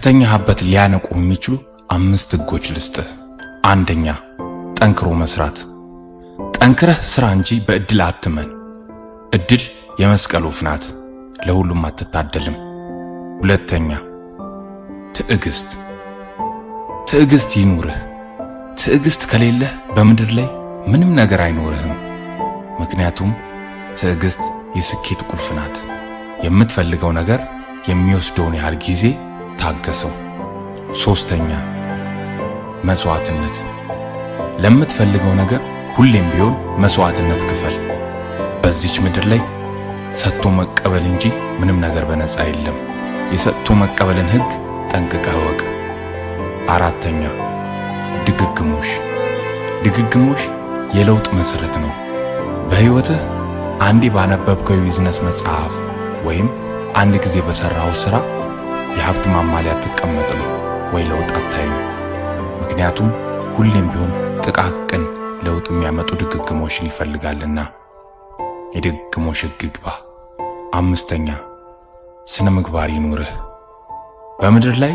ከተኛህበት ሊያነቁ የሚችሉ 5 ህጎች ልስጥህ። አንደኛ፣ ጠንክሮ መስራት። ጠንክረህ ስራ እንጂ በእድል አትመን። እድል የመስቀል ወፍ ናት፣ ለሁሉም አትታደልም። ሁለተኛ፣ ትዕግስት። ትዕግስት ይኑርህ። ትዕግስት ከሌለህ በምድር ላይ ምንም ነገር አይኖርህም። ምክንያቱም ትዕግስት የስኬት ቁልፍ ናት። የምትፈልገው ነገር የሚወስደውን ያህል ጊዜ ታገሰው። ሶስተኛ፣ መስዋዕትነት። ለምትፈልገው ነገር ሁሌም ቢሆን መስዋዕትነት ክፈል። በዚች ምድር ላይ ሰጥቶ መቀበል እንጂ ምንም ነገር በነፃ የለም። የሰጥቶ መቀበልን ህግ ጠንቅቀህ እወቅ። አራተኛ፣ ድግግሞሽ። ድግግሞሽ የለውጥ መሰረት ነው። በህይወትህ አንዴ ባነበብከው የቢዝነስ መጽሐፍ ወይም አንድ ጊዜ በሰራው ስራ የሀብት ማማ ላይ አትቀመጥም ወይ ለውጥ አታይም። ምክንያቱም ሁሌም ቢሆን ጥቃቅን ለውጥ የሚያመጡ ድግግሞሽን ይፈልጋልና። የድግግሞሽ ህግ ግባ። አምስተኛ፣ ስነ ምግባር ይኑርህ። በምድር ላይ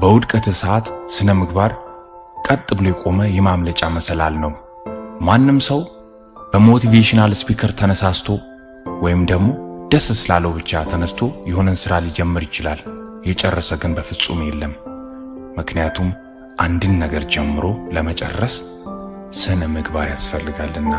በውድቀትህ ሰዓት ስነ ምግባር ቀጥ ብሎ የቆመ የማምለጫ መሰላል ነው። ማንም ሰው በሞቲቬሽናል ስፒከር ተነሳስቶ ወይም ደግሞ ደስ ስላለው ብቻ ተነስቶ የሆነን ስራ ሊጀምር ይችላል። የጨረሰ ግን በፍጹም የለም። ምክንያቱም አንድን ነገር ጀምሮ ለመጨረስ ስነ ምግባር ያስፈልጋልና።